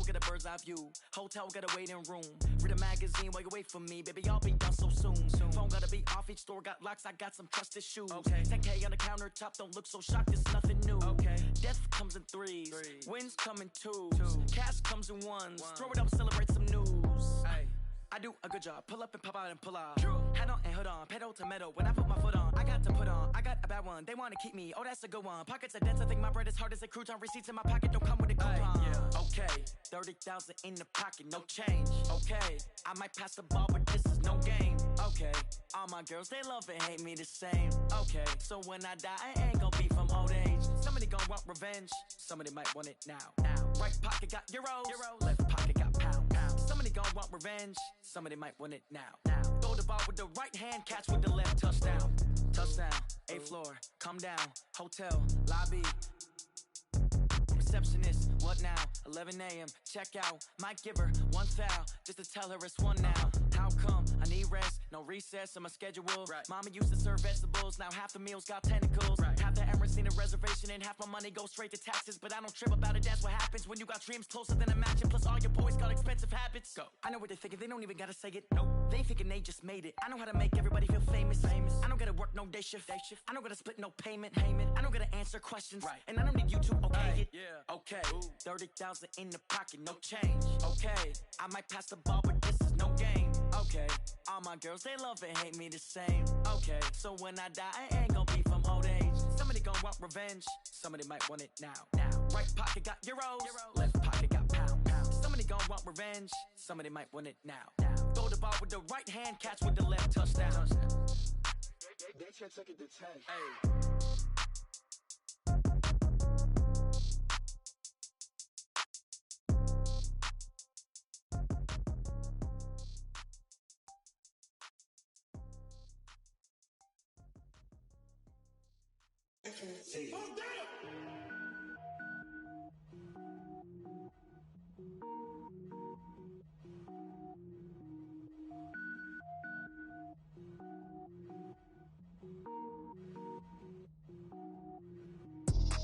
Motel, get a bird's eye view. Hotel, got a waiting room. Read a magazine while you wait for me. Baby, I'll be done so soon. Phone gotta be off, each store got locks. I got some trusted shoes. 10K on the countertop, don't look so shocked, it's nothing new. Death comes in threes. Wins come in twos. Cash comes in ones. Throw it up, celebrate some news. I do a good job, pull up and pop out and pull off. Hat on and hood on, pedal to metal. When I put my foot on, I got to put on. I got a bad one, they wanna keep me. Oh, that's a good one. Pockets are dense, I think my bread is hard as a crouton. Receipts in my pocket don't come with a coupon. Okay, 30,000 in the pocket, no change. Okay, I might pass the ball, but this is no game. Okay, all my girls, they love and hate me the same. Okay, so when I die, I ain't gon' be from old age. Somebody gon' want revenge, somebody might want it now. Right pocket got euros, left pocket got pound. Somebody gon' want revenge, somebody might want it now. Throw the ball with the right hand, catch with the left, touchdown. Touchdown, 8th floor, come down, hotel, lobby. Receptionist, what now? 11 a.m., check out. Might give her one foul, just to tell her it's one now. How come? I need rest, no recess in my schedule. Mama used to serve vegetables, now half the meals got tentacles. Half the Emirates need a reservation and half my money goes straight to taxes. But I don't trip about it, that's what happens when you got dreams closer than a mansion. Plus all your boys got expensive habits. Go. I know what they're thinking, they don't even gotta say it. Nope. They thinking they just made it. I know how to make everybody feel famous. I don't gotta work no day shift. I don't gotta split no payment. I don't gotta answer questions. And I don't need you to okay it. Okay, 30,000 in the pocket, no change. Okay, I might pass the ball, but this is no game. Okay, all my girls, they love and hate me the same. Okay, so when I die, I ain't gon' be from old age. Somebody gon' want revenge, somebody might want it now. Right pocket got euros, left pocket got pound. Somebody gon' want revenge, somebody might want it now. Throw the ball with the right hand, catch with the left, touchdown. They can't take it to 10.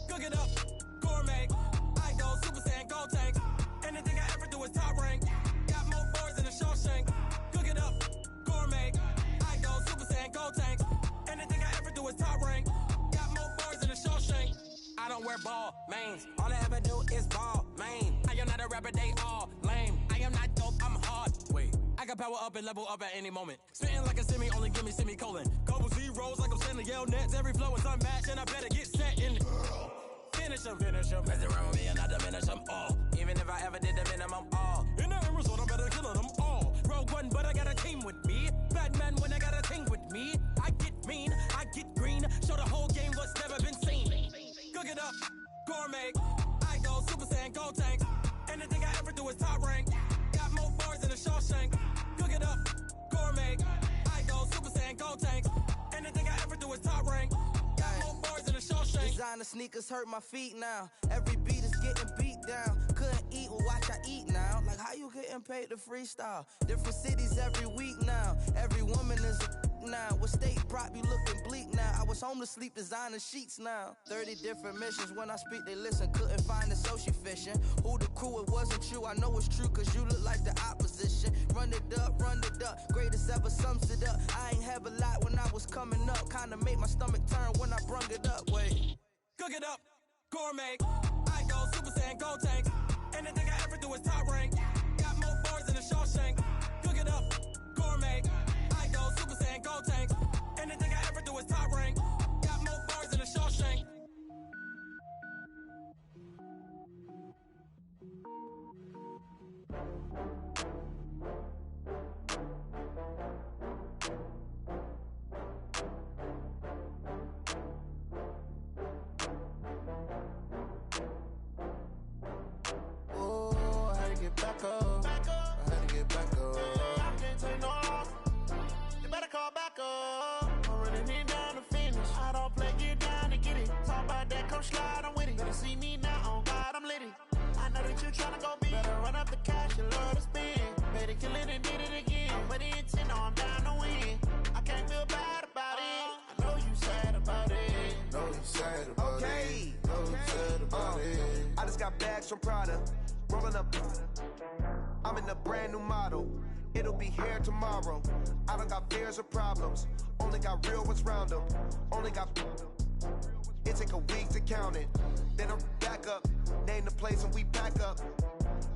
Cook it up, gourmet. I go Super Saiyan, gold tank. Anything I ever do is top rank. Got more boards than a Shawshank. Cook it up, gourmet. I go Super Saiyan, gold tank. Anything I ever do is top rank. Got more boards than a Shawshank. I don't wear ball mains. All I ever do is ball main. I am not a rapper, they all lame. I am not dope, I'm hard. Wait, I can power up and level up at any moment. Spitting like a semi, only give me semicolon. Couple zeros like I'm sending yell nets. Every flow is unmatched and I better get set in. Finish them. Mess around with me and I diminish them all. Even if I ever did the minimum all. In the end result, I better kill them all. Rogue One, but I got a team with me. Batman when I got a thing with me. I get mean, I get green. Show the whole game what's never been seen. Cook it up, gourmet. I go Super Saiyan, gold tank. Anything I ever do is top rank. Got more bars than a Shawshank. Cook it up, gourmet. I go Super Saiyan, gold tank. Anything I ever do is top rank. Got more bars than a Shawshank. Designer sneakers hurt my feet now. Every beat is getting beat down. Couldn't eat, well watch I eat now. Like how you getting paid to freestyle? Different cities every week now. Every woman is a now. What state prop you looking bleak now? I was home to sleep designer sheets now. 30 different missions. When I speak they listen. Couldn't find it so she fishing. Who the crew, it wasn't you. I know it's true cause you look like the opposition. Run it up. Greatest ever sums it up. I ain't have a lot when I was coming up. Kinda made my stomach turn when I brung it up. Wait. Cook it up, gourmet. I go Super Saiyan, gold tank. Anything I ever do is top rank. Got more bars than a Shawshank. Cook it up, gourmet. I go Super Saiyan, gold tank. Anything I ever do is top rank. Got more bars than a Shawshank. Back up. I had to get back up. I can't take no loss. You better call back up. I'm running it down to finish. I don't play, get down to get it. Talk about that, come slide, I'm with it. Better see me now, on God, I'm lit it. I know that you tryna go big. Better run up the cash, you love to spend. Better kill it and did it again. With the intent, no, I'm down to win. I can't feel bad about it. I know you sad about it. Know you sad about it. Know you sad about it. I just got bags from Prada. rolling up. I'm in a brand new model. It'll be here tomorrow. I don't got fears or problems. Only got real ones round them. Only got. It take a week to count it. Then I'm back up. Name the place and we pack up.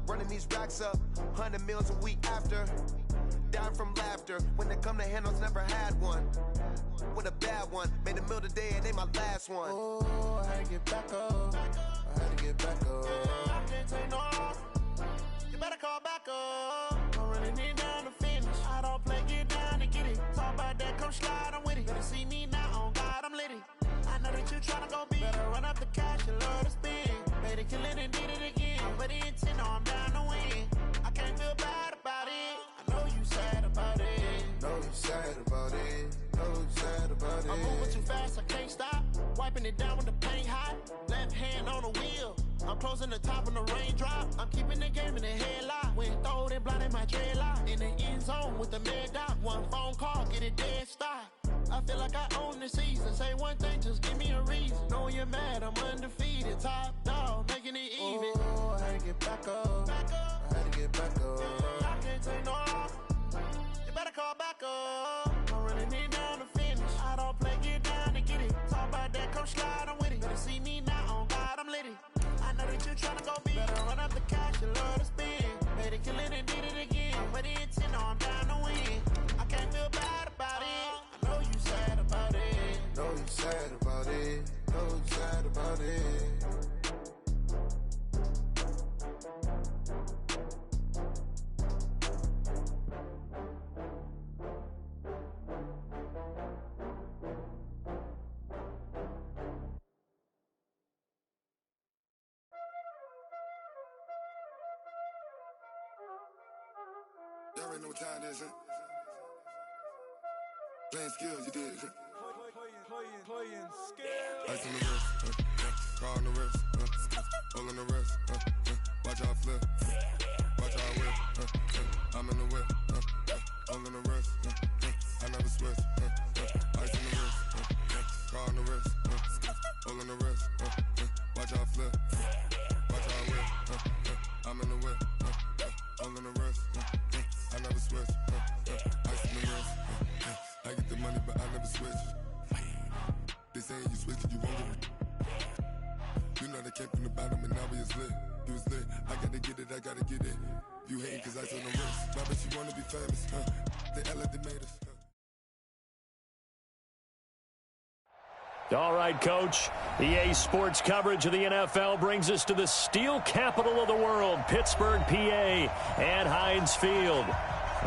Running these racks up. 100 meals a week after. Down from laughter. When they come to handles, never had one. With a bad one. Made a meal today and they my last one. Oh, I had to get back up. I had to get back up. I can't take no off. You better call back up. I'm running it down to finish. I don't play, get down to get it. Talk about that, come slide, I'm with it. Better see me now, on God, I'm litty. I know that you tryna go big. Better run up the cash, you love to spend. Better kill it and did it again. I'm ready intent, no, I'm down to win. I can't feel bad about it. I know you sad about it. Know you sad about it. Know you sad about it. I'm moving too fast, I can't stop. Wiping it down with the paint hot. Left hand on the wheel. I'm closing the top when the raindrop. I'm keeping the game in the headlock. When throwed and blinded my dreadlock. In the end zone with the mad dot. One phone call, get it dead stop. I feel like I own the season. Say one thing, just give me a reason. Knowing you're mad, I'm undefeated. Top dog, making it even. Oh, I had to get back up. I had to get back up. I can't take no off. You better call back up. I'm running it down to finish. I don't play, get down to get it. Talk about that, come slide, I'm with it. Better see me now, on God, I'm litty. I know that you tryna go big. Better run up the cash, you love to spend. Made it, kill it, and did it again. But the intent, no, I'm down to win. I can't feel bad about it. I know you sad about it. Know you sad about it. Know you sad about it. Y'all already know what time it is, huh? Playing skills, you did, huh? Playing skills. Ice on the wrist, car on the wrist, hole in the wrist, watch out flip, watch out whip, I'm in the whip, hole in the wrist, I never switch, ice on the wrist, car on the wrist, hole in the wrist, watch out flip, watch out whip, I'm in the whip, hole in the wrist, I never switch, ice on the wrist, I get the money but I never switch. They saying you switch, you won't get it. You know they came from the bottom and now we is lit. You was lit, I gotta get it, I gotta get it. You hating cause I on the wrist. Now bet you wanna be famous, They made us. All right, Coach. EA Sports coverage of the NFL brings us to the steel capital of the world, Pittsburgh, PA, at Heinz Field.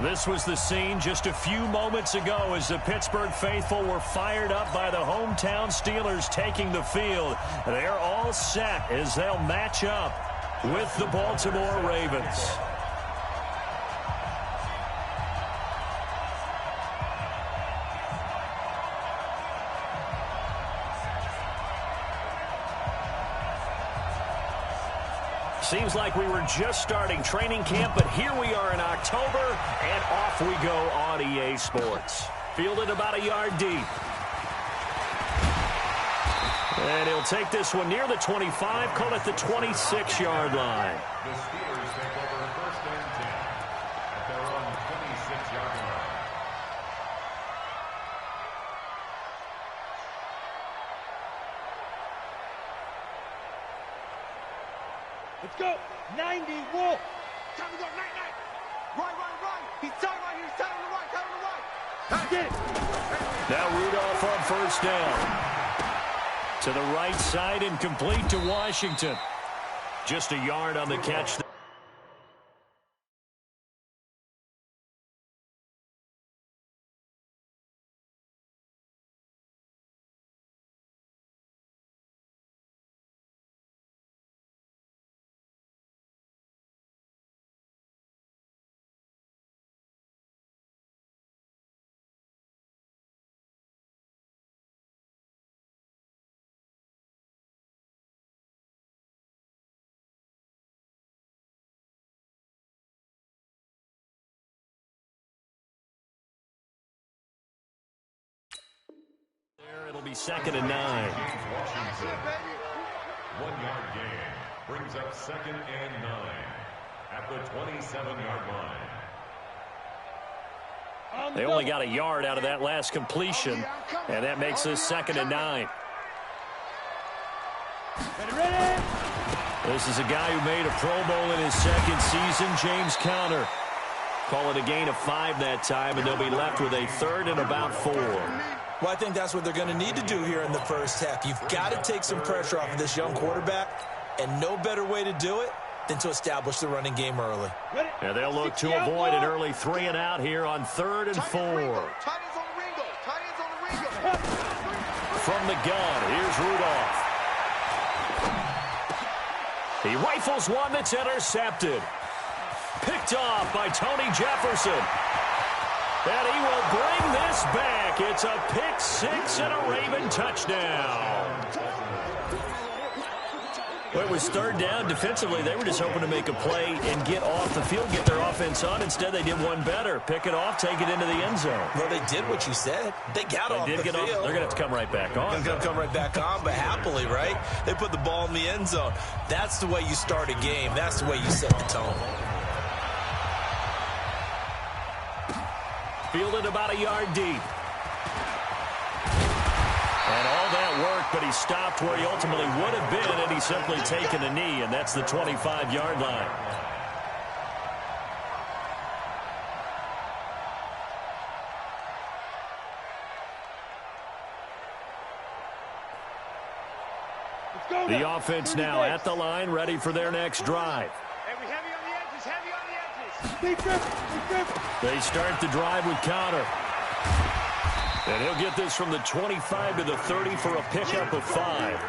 This was the scene just a few moments ago as the Pittsburgh faithful were fired up by the hometown Steelers taking the field. They're all set as they'll match up with the Baltimore Ravens. Seems like we were just starting training camp, but here we are in October, and off we go on EA Sports. Fielded about a yard deep. And he'll take this one near the 25, call it the 26-yard line. The Steelers take over first and 10 at their own 26-yard line. Let's go. 90, Wolf. Time to go. Night. Right. He's tight right here. He's tight on the right. That's it. Now Rudolph on first down. To the right side and complete to Washington. Just a yard on the catch. It'll be 2nd and 9. Washington. 1 yard gain brings up 2nd and 9. the 27-yard line. They only got a yard out of that last completion, and that makes this 2nd and 9. This is a guy who made a Pro Bowl in his 2nd season, James Conner. Call it a gain of 5 that time, and they'll be left with a 3rd and about 4. Well, I think that's what they're going to need to do here in the first half. You've got to take some pressure off of this young quarterback, and no better way to do it than to establish the running game early. Yeah, they'll look to avoid an early 3 and out here on 3rd and 4. From the gun, here's Rudolph. He rifles one that's intercepted. Picked off by Tony Jefferson. And he will bring this back. It's a pick 6 and a Raven touchdown. Well, it was 3rd down. Defensively, they were just hoping to make a play and get off the field, get their offense on. Instead, they did one better. Pick it off, take it into the end zone. Well, they did what you said. They got off the field. They're going to have to come right back on. They're going to come right back on, but happily, right? They put the ball in the end zone. That's the way you start a game. That's the way you set the tone. Fielded about a yard deep. And all that work, but he stopped where he ultimately would have been, and he's simply taken a knee, and that's the 25-yard line. The offense now at the line, ready for their next drive. They start the drive with Conner. And he'll get this from the 25 to the 30 for a pickup of 5.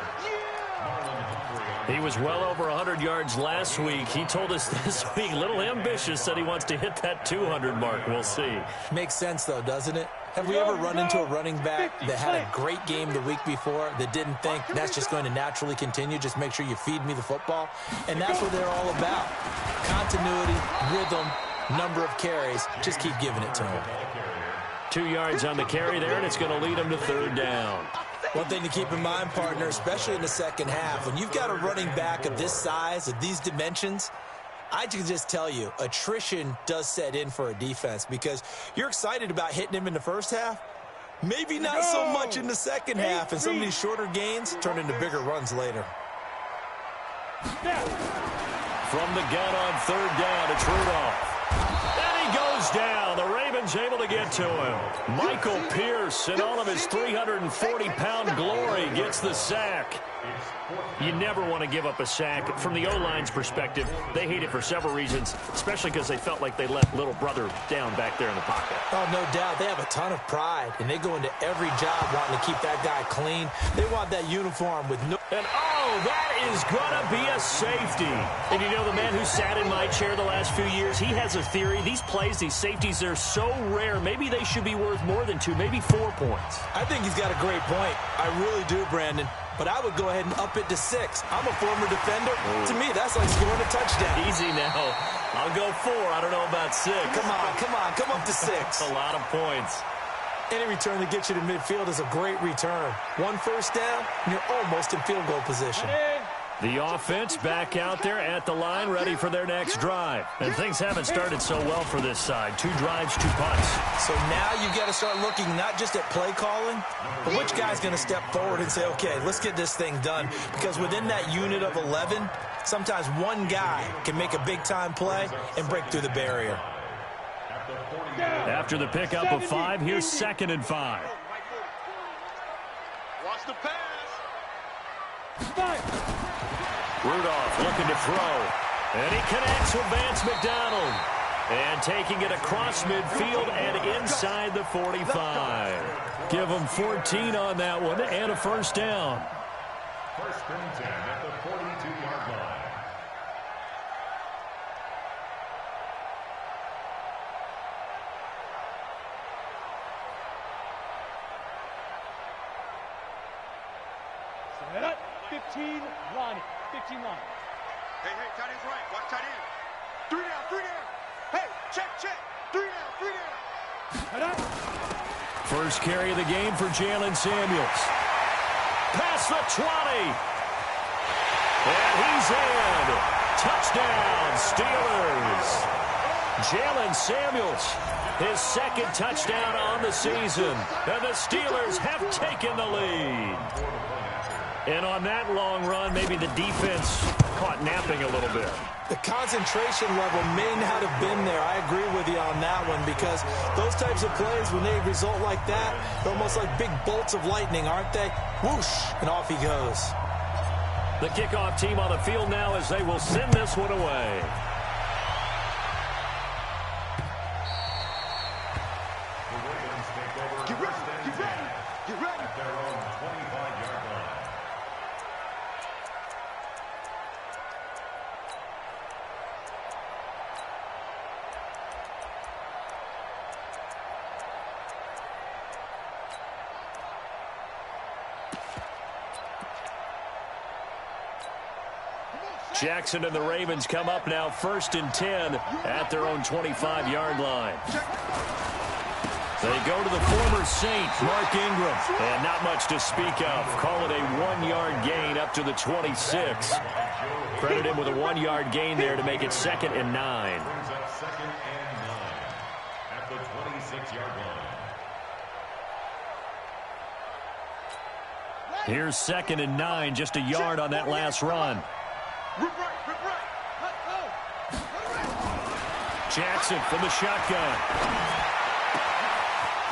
He was well over 100 yards last week. He told us this week, a little ambitious, said he wants to hit that 200 mark. We'll see. Makes sense, though, doesn't it? Have we ever run into a running back that had a great game the week before that didn't think that's just going to naturally continue? Just make sure you feed me the football. And that's what they're all about. Continuity, rhythm, number of carries. Just keep giving it to him. 2 yards on the carry there, and it's going to lead him to 3rd down. One thing to keep in mind, partner, especially in the second half, when you've got a running back of this size, of these dimensions, I can just tell you, attrition does set in for a defense because you're excited about hitting him in the first half. Maybe not so much in the second half, and some of these shorter gains turn into bigger runs later. From the gun on 3rd down, it's Rudolph. And he goes down. The Ravens able to get to him. Michael Pierce, in all of his 340-pound glory, gets the sack. You never want to give up a sack. From the O-line's perspective, they hate it for several reasons, especially because they felt like they let little brother down back there in the pocket. Oh, no doubt. They have a ton of pride, and they go into every job wanting to keep that guy clean. They want that uniform with no... And, oh, that is going to be a safety. And you know, the man who sat in my chair the last few years, he has a theory. These plays, these safeties, they're so rare. Maybe they should be worth more than 2, maybe 4 points. I think he's got a great point. I really do, Brandon. But I would go ahead and up it to 6. I'm a former defender. To me, that's like scoring a touchdown. Easy now. I'll go 4. I don't know about 6. Come on. Come up to 6. That's a lot of points. Any return that gets you to midfield is a great return. 1 first down, and you're almost in field goal position. The offense back out there at the line, ready for their next drive. And things haven't started so well for this side. 2 drives, 2 punts. So now you've got to start looking not just at play calling, but which guy's going to step forward and say, okay, let's get this thing done. Because within that unit of 11, sometimes one guy can make a big-time play and break through the barrier. After the pickup of 5, here's 2nd and 5. Watch the pass. Rudolph looking to throw. And he connects with Vance McDonald. And taking it across midfield and inside the 45. Give him 14 on that one and a first down. 1st and 10 at the 42-yard line. Set up. 15 line. 15 line. Hey, tight end's right. Watch tight end. 3 down, 3 down. Hey, check. 3 down, 3 down. Tight end. First carry of the game for Jalen Samuels. Past the 20. And he's in. Touchdown, Steelers. Jalen Samuels, his second touchdown on the season. And the Steelers have taken the lead. And on that long run, maybe the defense caught napping a little bit. The concentration level may not have been there. I agree with you on that one, because those types of plays, when they result like that, they're almost like big bolts of lightning, aren't they? Whoosh, and off he goes. The kickoff team on the field now as they will send this one away. Get ready. At their own 25-yard line. Jackson and the Ravens come up now 1st and 10 at their own 25-yard line. They go to the former Saint, Mark Ingram, and not much to speak of. Call it a 1-yard gain up to the 26. Credit him with a 1-yard gain there to make it 2nd and 9. Brings up 2nd and 9 at the 26-yard line. Here's 2nd and 9, just a yard on that last run. Jackson from the shotgun.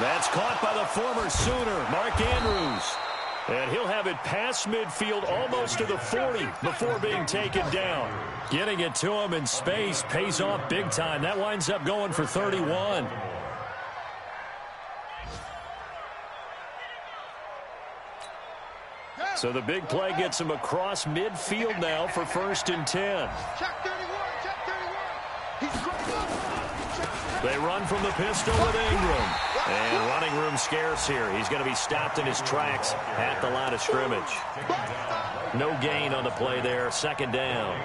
That's caught by the former Sooner, Mark Andrews. And he'll have it past midfield almost to the 40 before being taken down. Getting it to him in space pays off big time. That winds up going for 31. So the big play gets him across midfield now for 1st and 10. They run from the pistol with Ingram. And running room scarce here. He's going to be stopped in his tracks at the line of scrimmage. No gain on the play there. 2nd down.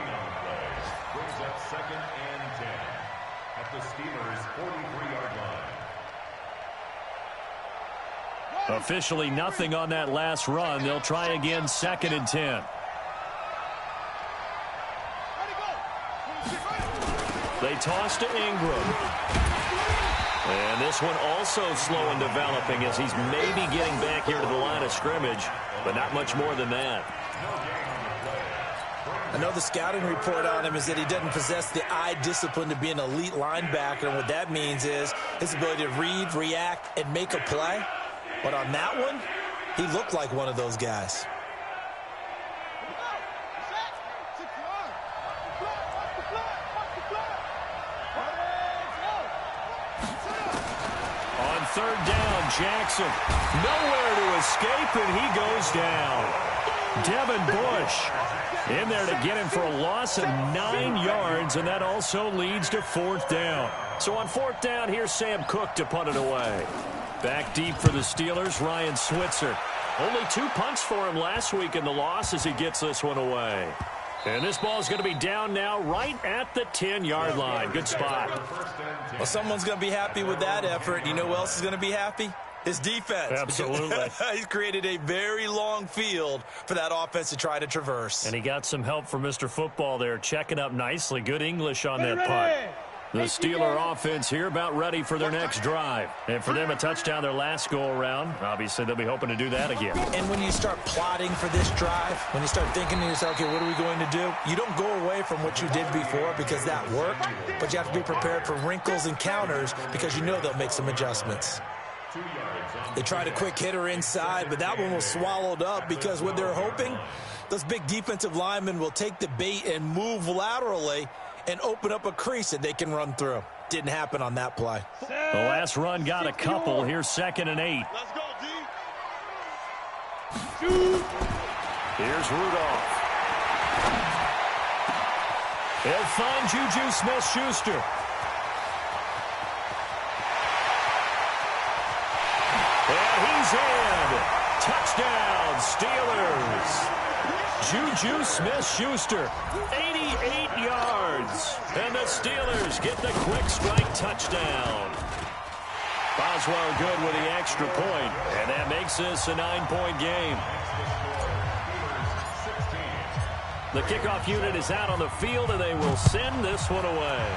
Brings up 2nd and 10 at the Steelers' 43-yard line. Officially nothing on that last run. They'll try again 2nd and 10. They toss to Ingram. And this one also slow in developing as he's maybe getting back here to the line of scrimmage, but not much more than that. I know the scouting report on him is that he doesn't possess the eye discipline to be an elite linebacker, and what that means is his ability to read, react, and make a play. But on that one, he looked like one of those guys. On 3rd down, Jackson nowhere to escape, and he goes down. Devin Bush in there to get him for a loss of 9 yards, and that also leads to 4th down. So on 4th down, here's Sam Cook to punt it away. Back deep for the Steelers, Ryan Switzer. Only 2 punts for him last week in the loss as he gets this one away. And this ball is going to be down now right at the 10-yard line. Good spot. Well, someone's going to be happy with that effort. You know who else is going to be happy? His defense. Absolutely. He's created a very long field for that offense to try to traverse. And he got some help from Mr. Football there, checking up nicely. Good English on that punt. The Steeler offense here about ready for their next drive. And for them, a touchdown their last go-around. Obviously, they'll be hoping to do that again. And when you start plotting for this drive, when you start thinking to yourself, okay, what are we going to do? You don't go away from what you did before because that worked, but you have to be prepared for wrinkles and counters because you know they'll make some adjustments. They tried a quick hitter inside, but that one was swallowed up because what they're hoping, those big defensive linemen will take the bait and move laterally and open up a crease that they can run through. Didn't happen on that play. The last run got a couple. Here's 2nd and 8. Let's go, D. Here's Rudolph. He'll find Juju Smith-Schuster. And he's in. Touchdown, Steelers. Juju Smith-Schuster, 88 yards. And the Steelers get the quick strike touchdown. Boswell good with the extra point, and that makes this a 9-point game. The kickoff unit is out on the field, and they will send this one away.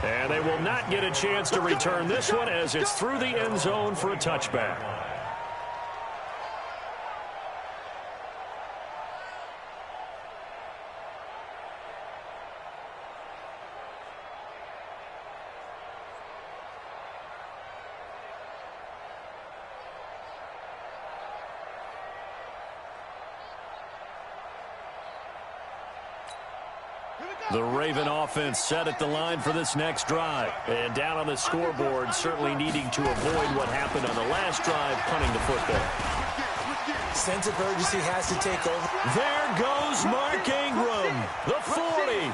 And they will not get a chance to return this one as it's through the end zone for a touchback. The Raven offense set at the line for this next drive. And down on the scoreboard, certainly needing to avoid what happened on the last drive, punting the football. Sense of urgency has to take over. There goes Mark Ingram. The 40,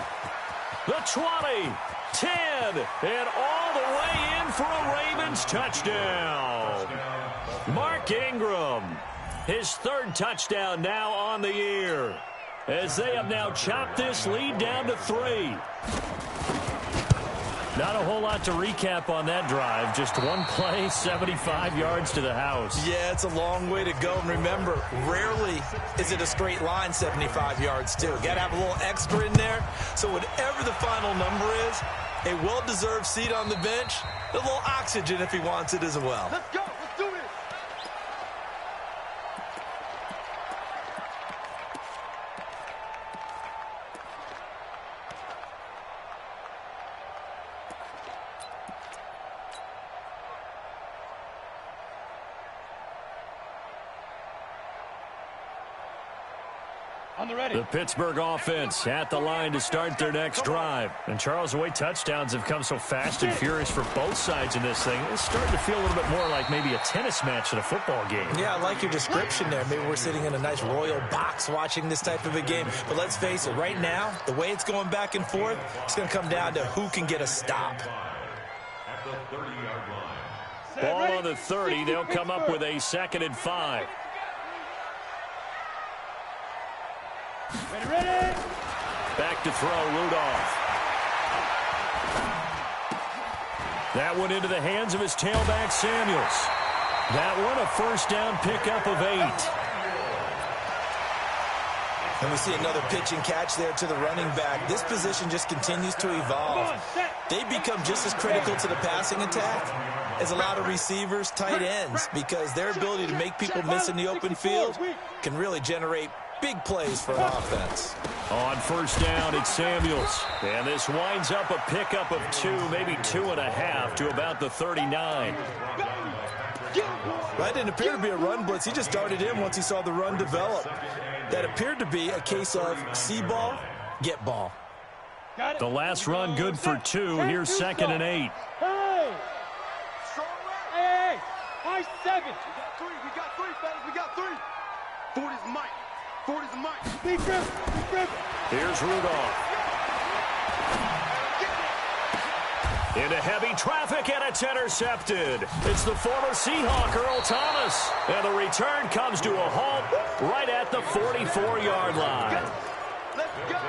the 20, 10, and all the way in for a Ravens touchdown. Mark Ingram, his third touchdown now on the year, as they have now chopped this lead down to 3. Not a whole lot to recap on that drive. Just one play, 75 yards to the house. Yeah, it's a long way to go. And remember, rarely is it a straight line 75 yards, too. Got to have a little extra in there. So whatever the final number is, a well-deserved seat on the bench, a little oxygen if he wants it as well. Let's go. Let's do this. The Pittsburgh offense at the line to start their next drive. And Charles, the way touchdowns have come so fast and furious for both sides in this thing, it's starting to feel a little bit more like maybe a tennis match than a football game. Yeah, I like your description there. Maybe we're sitting in a nice royal box watching this type of a game. But let's face it, right now, the way it's going back and forth, it's going to come down to who can get a stop. At the 30-yard line. Ball on the 30. They'll come up with a 2nd and 5. Ready? Back to throw, Rudolph. That one into the hands of his tailback, Samuels. That one a first down pickup of 8. And we see another pitch and catch there to the running back. This position just continues to evolve. They become just as critical to the passing attack as a lot of receivers, tight ends, because their ability to make people miss in the open field can really generate big plays for an offense. On first down, it's Samuels. And this winds up a pickup of 2, maybe 2.5 to about the 39. That didn't appear to be a run blitz. He just darted in once he saw the run develop. That appered to be a case of see ball, get ball. The last run good for 2. Here's 2nd and 8. Hey, high 7. We got 3, fellas. We got 3. 40's Mike. 40's Mike. Big grip. Here's Rudolph. Into heavy traffic, and it's intercepted. It's the former Seahawk, Earl Thomas. And the return comes to a halt right at the 44-yard line.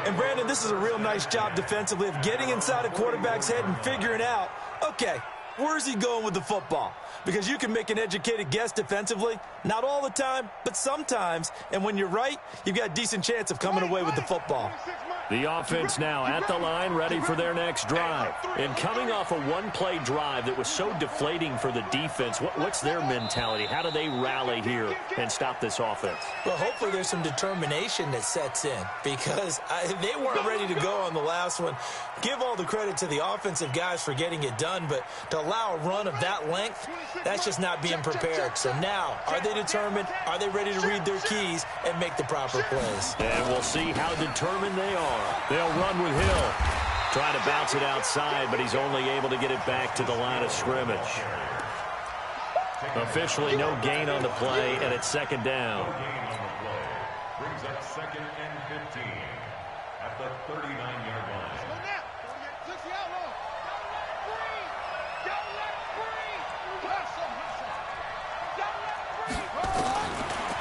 And, Brandon, this is a real nice job defensively of getting inside a quarterback's head and figuring out, okay, where's he going with the football? Because you can make an educated guess defensively. Not all the time, but sometimes. And when you're right, you've got a decent chance of coming away with the football. The offense now at the line, ready for their next drive. And coming off a one-play drive that was so deflating for the defense, what's their mentality? How do they rally here and stop this offense? Well, hopefully there's some determination that sets in, because they weren't ready to go on the last one. Give all the credit to the offensive guys for getting it done, but to allow a run of that length, that's just not being prepared. So now, are they determined? Are they ready to read their keys and make the proper plays? And we'll see how determined they are. They'll run with Hill. Trying to bounce it outside, but he's only able to get it back to the line of scrimmage. Officially no gain on the play, and it's 2nd down. Brings up 2nd and 15 at the 39-yard line.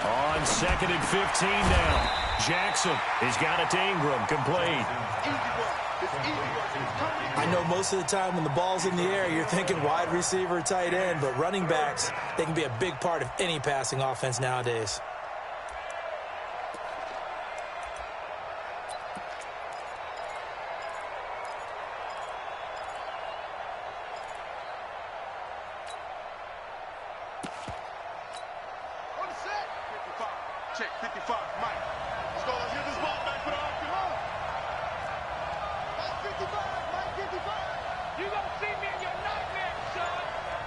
On 2nd and 15 now. Jackson has got it to Ingram, complete. I know most of the time when the ball's in the air, you're thinking wide receiver, tight end, but running backs, they can be a big part of any passing offense nowadays. check, 55, Mike. Let's go, let's get this ball back for the offense. Mike 55, Mike 55. You gonna see me in your nightmare, son.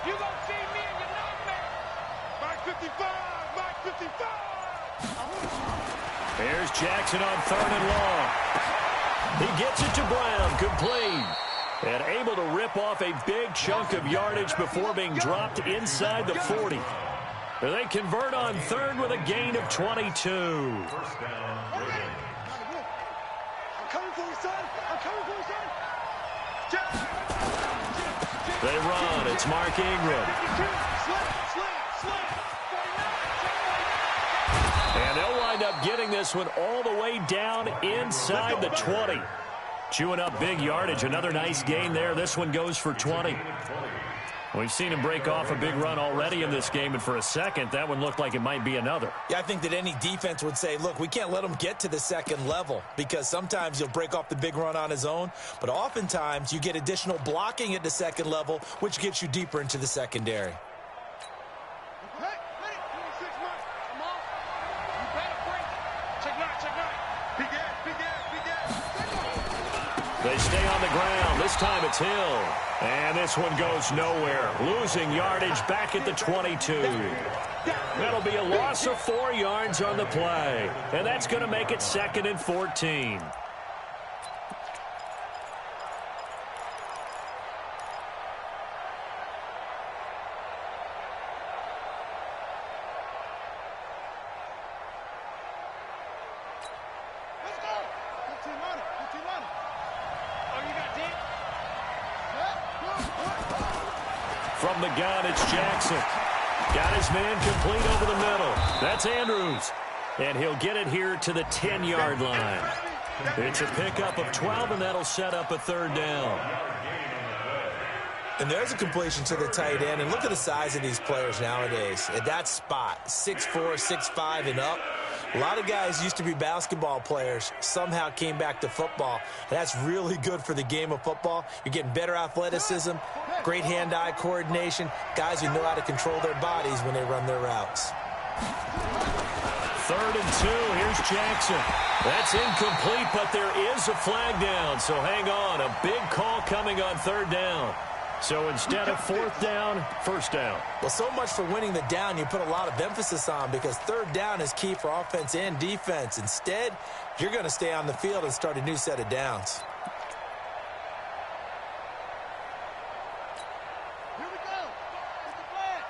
You gonna see me in your nightmare. Mike 55, Mike 55. Here's Jackson on 3rd and long. He gets it to Brown, complete. And able to rip off a big chunk of yardage before being dropped inside the 40. They convert on 3rd with a gain of 22. First down, Ravens. I'm coming for you, son. I'm coming for you, son. They run. It's Mark Ingram. And they'll wind up getting this one all the way down inside the 20. Chewing up big yardage. Another nice gain there. This one goes for 20. We've seen him break off a big run already in this game, and for a second, that one looked like it might be another. Yeah, I think that any defense would say, look, we can't let him get to the second level because sometimes he'll break off the big run on his own, but oftentimes you get additional blocking at the second level, which gets you deeper into the secondary. They stay on the ground. This time it's Hill. And this one goes nowhere. Losing yardage back at the 22. That'll be a loss of 4 yards on the play. And that's going to make it 2nd and 14. From the gun, it's Jackson. Got his man complete over the middle. That's Andrews. And he'll get it here to the 10-yard line. It's a pickup of 12, and that'll set up a 3rd down. And there's a completion to the tight end. And look at the size of these players nowadays. At that spot, 6'4", 6'5", and up. A lot of guys used to be basketball players, somehow came back to football. That's really good for the game of football. You're getting better athleticism, great hand-eye coordination, guys who know how to control their bodies when they run their routes. 3rd and 2. Here's Jackson. That's incomplete, but there is a flag down, so hang on. A big call coming on 3rd down. So instead of 4th down, 1st down. Well, so much for winning the down you put a lot of emphasis on because 3rd down is key for offense and defense. Instead, you're going to stay on the field and start a new set of downs. Here we go. It's the flag.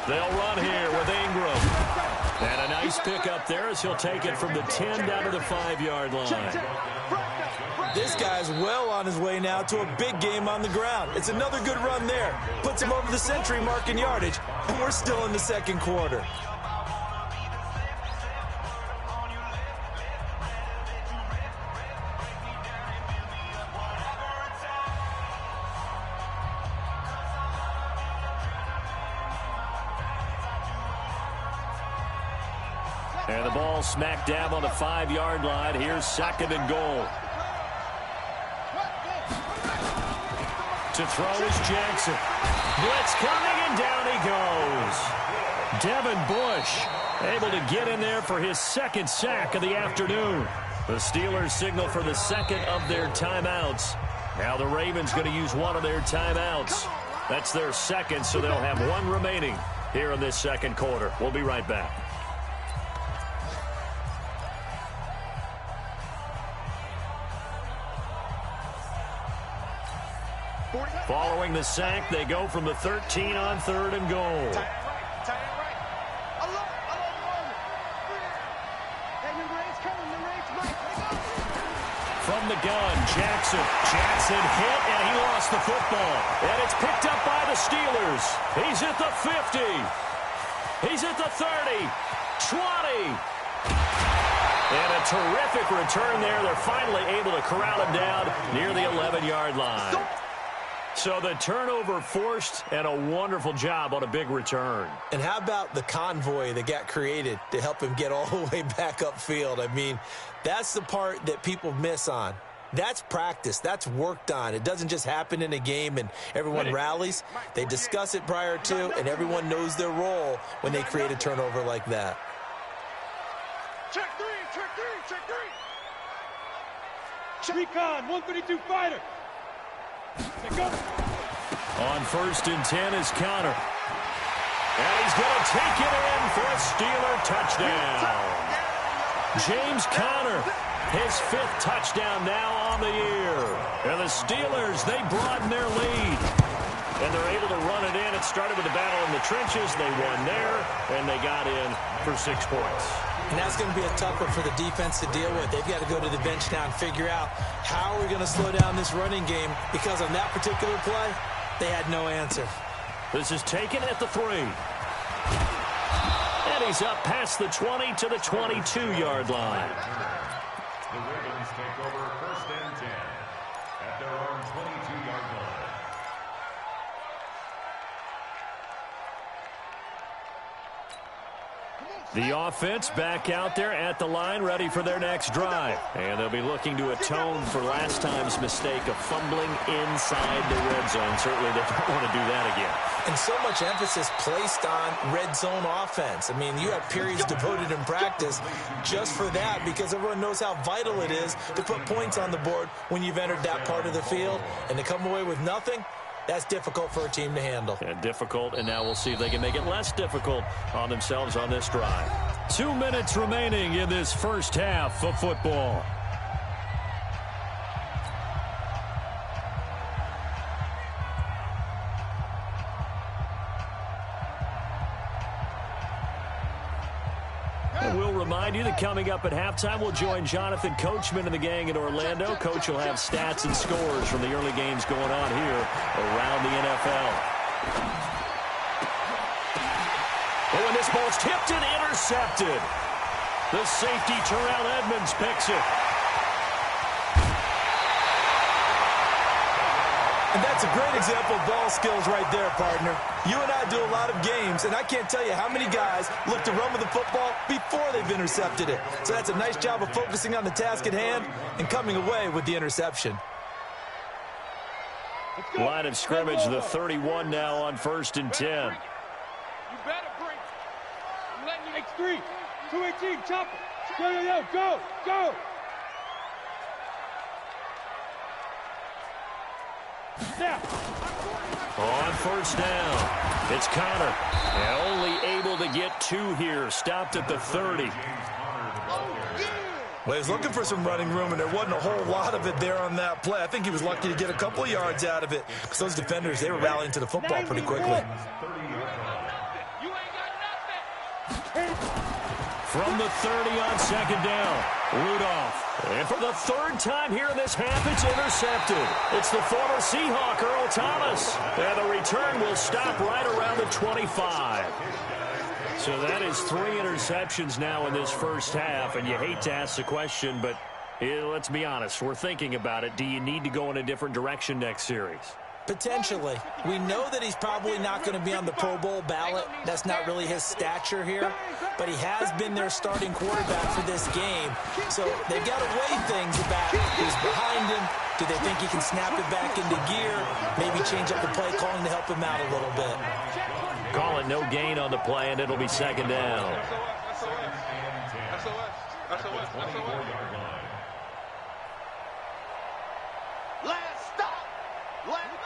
They'll run here with Ingram. And a nice pickup there as he'll take it from the 10 down to the 5-yard line. This guy's well on his way now to a big game on the ground. It's another good run there. Puts him over the century mark in yardage, and we're still in the 2nd quarter. And the ball smack dab on the 5-yard line. Here's 2nd and goal. To throw is Jackson. Blitz coming, and down he goes. Devin Bush able to get in there for his 2nd sack of the afternoon. The Steelers signal for the 2nd of their timeouts. Now the Ravens going to use one of their timeouts. That's their 2nd, so they'll have one remaining here in this 2nd quarter. We'll be right back. Following the sack, they go from the 13 on 3rd and goal. From the gun, Jackson. Jackson hit, and he lost the football. And it's picked up by the Steelers. He's at the 50. He's at the 30. 20. And a terrific return there. They're finally able to corral him down near the 11-yard line. So the turnover forced, and a wonderful job on a big return. And how about the convoy that got created to help him get all the way back upfield? I mean, that's the part that people miss on. That's practice. That's worked on. It doesn't just happen in a game and everyone rallies. They discuss it prior to, and everyone knows their role when they create a turnover like that. Check three, check three, check three. Recon, 132 fighter. Go. On 1st and 10 is Connor. And he's going to take it in for a Steeler touchdown. James Conner, his 5th touchdown now on the year. And the Steelers, they broaden their lead. And they're able to run it in. It started with a battle in the trenches. They won there, and they got in for 6 points. And that's going to be a tough one for the defense to deal with. They've got to go to the bench now and figure out how we're going to slow down this running game, because on that particular play, they had no answer. This is taken at the 3. And he's up past the 20 to the 22-yard line. The Ravens take over 1st and 10 at their own 22-yard line. The offense back out there at the line, ready for their next drive. And they'll be looking to atone for last time's mistake of fumbling inside the red zone. Certainly they don't want to do that again. And so much emphasis placed on red zone offense. I mean, you have periods devoted in practice just for that, because everyone knows how vital it is to put points on the board when you've entered that part of the field. And to come away with nothing, that's difficult for a team to handle. Yeah, difficult, and now we'll see if they can make it less difficult on themselves on this drive. 2 minutes remaining in this first half of football. And we'll remind you that coming up at halftime, we'll join Jonathan Coachman and the gang in Orlando. Coach will have stats and scores from the early games going on here around the NFL. Oh, and this ball's tipped and intercepted. The safety, Terrell Edmonds, picks it. And that's a great example of ball skills right there, partner. You and I do a lot of games, and I can't tell you how many guys look to run with the football before they've intercepted it. So that's a nice job of focusing on the task at hand and coming away with the interception. Line of scrimmage, the 31 now on 1st and 10. You better break. I'm letting you make 3. 218, chopper. Go, go. Now. On 1st down, it's Connor. And only able to get 2 here. Stopped at the 30. Well, he was looking for some running room, and there wasn't a whole lot of it there on that play. I think he was lucky to get a couple of yards out of it, because those defenders, they were rallying to the football pretty quickly. From the 30 on 2nd down, Rudolph. And for the 3rd time here in this half, it's intercepted. It's the former Seahawk, Earl Thomas. And the return will stop right around the 25. So that is 3 interceptions now in this first half. And you hate to ask the question, but let's be honest. We're thinking about it. Do you need to go in a different direction next series? Potentially. We know that he's probably not going to be on the Pro Bowl ballot. That's not really his stature here. But he has been their starting quarterback for this game. So they've got to weigh things about who's behind him. Do they think he can snap it back into gear? Maybe change up the play calling to help him out a little bit. Call it no gain on the play, and it'll be 2nd down.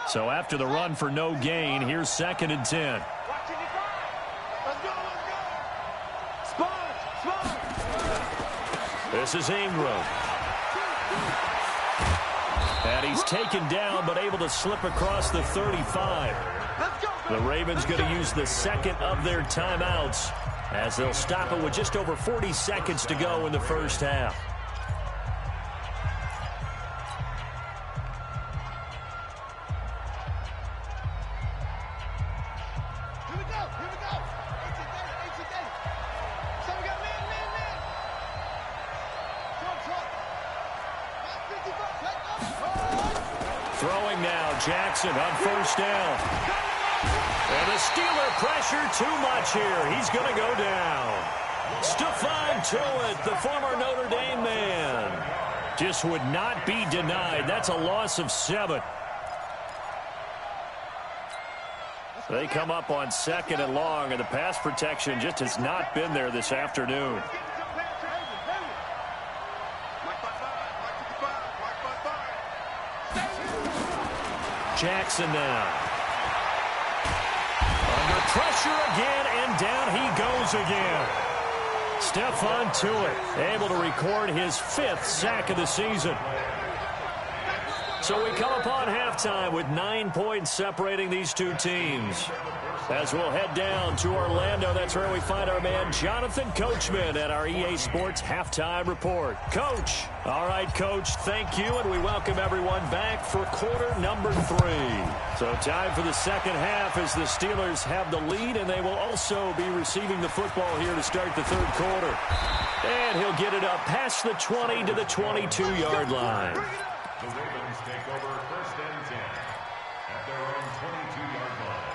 So after the run for no gain, here's 2nd and 10. This is Ingram. And he's taken down, but able to slip across the 35. The Ravens going to use the 2nd of their timeouts as they'll stop it with just over 40 seconds to go in the first half. Throwing now, Jackson on 1st down. And the Steeler pressure too much here. He's going to go down. Stephon Tuitt, the former Notre Dame man. just would not be denied. That's a loss of 7. They come up on 2nd and long, and the pass protection just has not been there this afternoon. Jackson now. Under pressure again, and down he goes again. Stephon Tuitt able to record his 5th sack of the season. So we come upon halftime with 9 points separating these two teams. As we'll head down to Orlando, that's where we find our man Jonathan Coachman at our EA Sports Halftime Report. Coach. All right, Coach, thank you, and we welcome everyone back for quarter number 3. So time for the second half as the Steelers have the lead, and they will also be receiving the football here to start the third quarter. And he'll get it up past the 20 to the 22-yard line. The Ravens take over 1st and 10 at their own 22-yard line.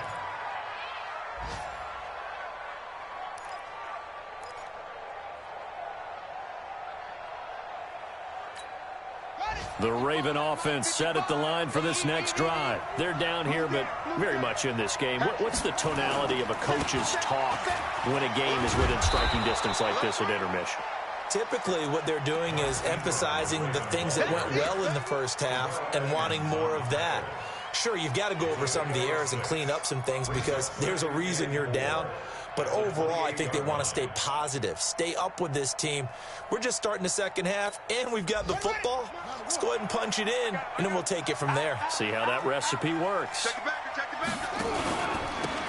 The Raven offense set at the line for this next drive. They're down here, but very much in this game. What's the tonality of a coach's talk when a game is within striking distance like this at intermission? Typically, what they're doing is emphasizing the things that went well in the first half and wanting more of that. Sure, you've got to go over some of the errors and clean up some things because there's a reason you're down. But overall, I think they want to stay positive, stay up with this team. We're just starting the second half, and we've got the football. Let's go ahead and punch it in, and then we'll take it from there. See how that recipe works.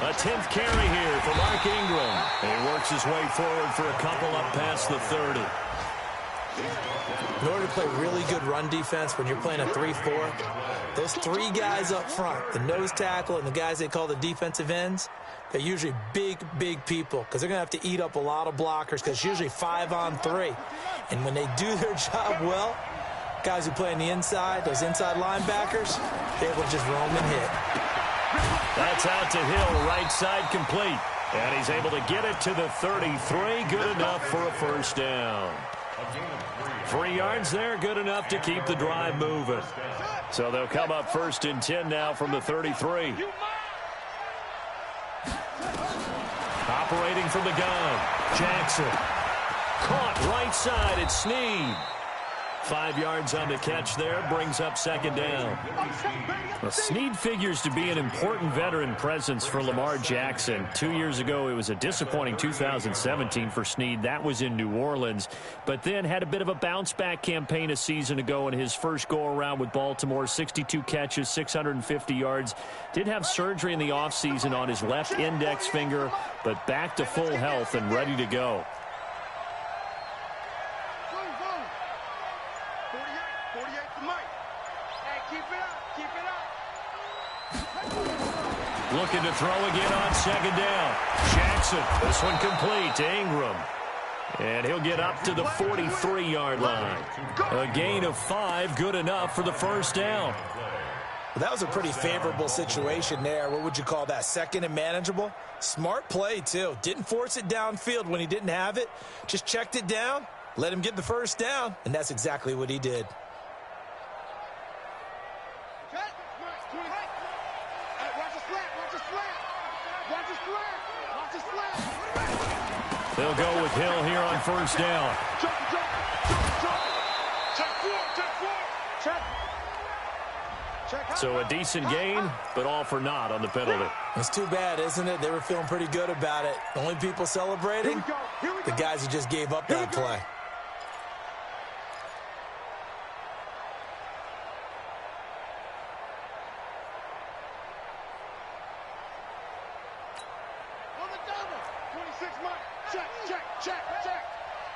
A 10th carry here for Mark Ingram. And he works his way forward for a couple up past the 30. In order to play really good run defense when you're playing a 3-4, those 3 guys up front, the nose tackle and the guys they call the defensive ends, they're usually big, big people because they're going to have to eat up a lot of blockers because it's usually 5 on 3. And when they do their job well, guys who play on the inside, those inside linebackers, they're able to just roam and hit. That's out to Hill, right side complete. And he's able to get it to the 33. Good enough for a first down. 3 yards there, good enough to keep the drive moving. So they'll come up 1st and 10 now from the 33. Operating from the gun, Jackson. Caught right side, it's Snead. 5 yards on the catch there, brings up 2nd down. Well, Snead figures to be an important veteran presence for Lamar Jackson. 2 years ago, it was a disappointing 2017 for Snead. That was in New Orleans, but then had a bit of a bounce-back campaign a season ago in his first go-around with Baltimore. 62 catches, 650 yards. Did have surgery in the offseason on his left index finger, but back to full health and ready to go. Looking to throw again on 2nd down. Jackson, this one complete to Ingram. And he'll get up to the 43-yard line. A gain of 5, good enough for the first down. Well, that was a pretty favorable situation there. What would you call that? 2nd and manageable? Smart play, too. Didn't force it downfield when he didn't have it. Just checked it down, let him get the first down, and that's exactly what he did. They'll go with Hill here on 1st down. So a decent gain, but all for naught on the penalty. It's too bad, isn't it? They were feeling pretty good about it. The only people celebrating, the guys who just gave up that play.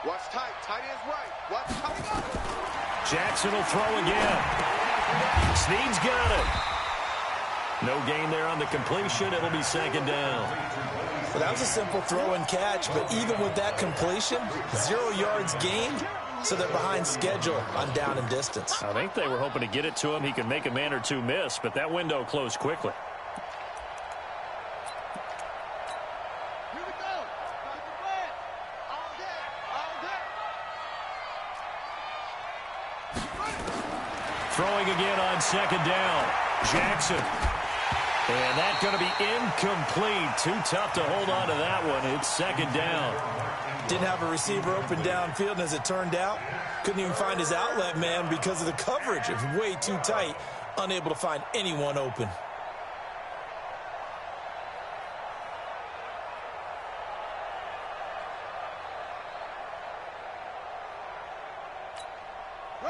Watch tight. Tight end's right. Watch tight. Jackson will throw again. Snead's got it. No gain there on the completion. It'll be 2nd down. Well, that was a simple throw and catch, but even with that completion, 0 yards gained, so they're behind schedule on down and distance. I think they were hoping to get it to him. He could make a man or two miss, but that window closed quickly. Throwing again on second down. Jackson. And that's going to be incomplete. Too tough to hold on to that one. It's second down. Didn't have a receiver open downfield, and as it turned out, couldn't even find his outlet man because of the coverage. It was way too tight, unable to find anyone open.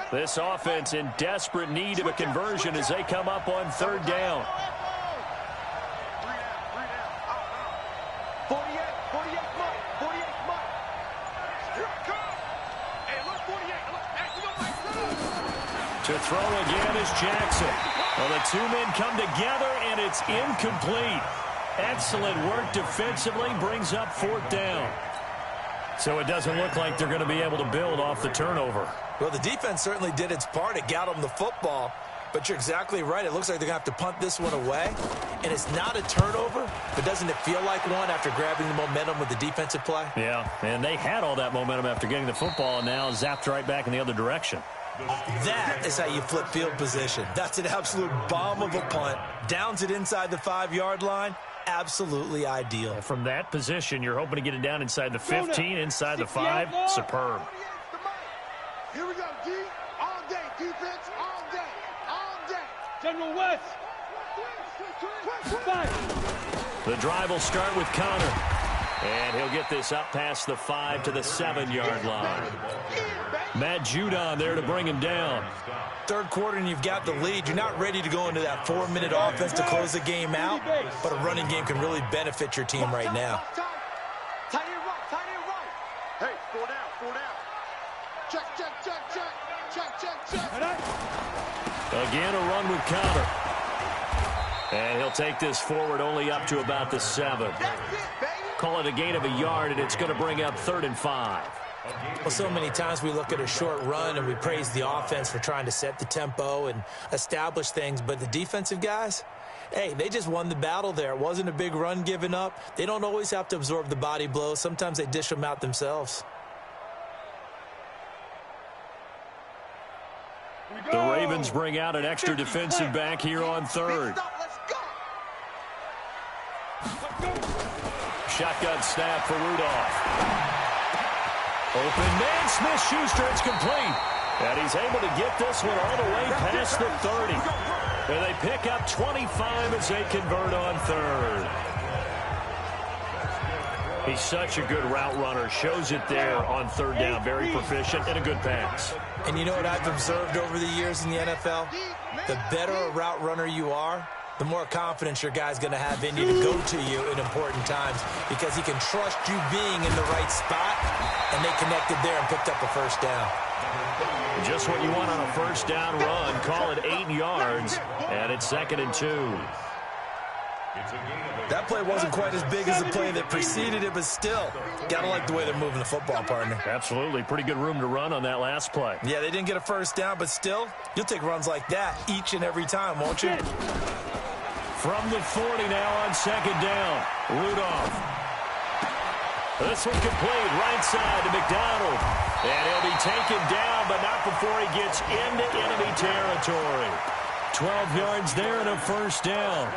This offense in desperate need of a conversion as they come up on third down. 48 Mike. 48 Mike. Here it comes. Hey, look, 48. To throw again is Jackson. Well, the two men come together, and it's incomplete. Excellent work defensively, brings up fourth down. So it doesn't look like they're going to be able to build off the turnover. Well, the defense certainly did its part. It got them the football. But you're exactly right. It looks like they're going to have to punt this one away. And it's not a turnover, but doesn't it feel like one after grabbing the momentum with the defensive play? Yeah, and they had all that momentum after getting the football, and now zapped right back in the other direction. That is how you flip field position. That's an absolute bomb of a punt. Downs it inside the 5-yard line. Absolutely ideal. And from that position, you're hoping to get it down inside the 15, inside the 5. Superb. Here we go, D. All day. Defense, all day. All day. General West. 5. The drive will start with Connor. And he'll get this up past the 5 to the 7-yard line. Matt Judon there to bring him down. Third quarter and you've got the lead. You're not ready to go into that 4-minute offense to close the game out, but a running game can really benefit your team right now. Tight end right. Hey, 4 down. Check. Again, a run with Connor. And he'll take this forward only up to about the 7. Call it a gain of a yard, and it's going to bring up 3rd and 5. Well, so many times we look at a short run and we praise the offense for trying to set the tempo and establish things, but the defensive guys, hey, they just won the battle there. It wasn't a big run given up. They don't always have to absorb the body blows. Sometimes they dish them out themselves. The Ravens bring out an extra defensive back here on 3rd. Shotgun snap for Rudolph. Open man, Smith-Schuster, it's complete. And he's able to get this one all the way past the 30. And they pick up 25 as they convert on 3rd. He's such a good route runner. Shows it there on 3rd down. Very proficient and a good pass. And you know what I've observed over the years in the NFL? The better a route runner you are, the more confidence your guy's going to have in you to go to you in important times because he can trust you being in the right spot, and they connected there and picked up a first down. Just what you want on a first down run. Call it 8 yards, and it's 2nd and 2. That play wasn't quite as big as the play that preceded it, but still, gotta like the way they're moving the football, partner. Absolutely. Pretty good room to run on that last play. Yeah, they didn't get a first down, but still, you'll take runs like that each and every time, won't you? From the 40 now on 2nd down. Rudolph. This one complete. Right side to McDonald. And he'll be taken down, but not before he gets into enemy territory. 12 yards there and a first down.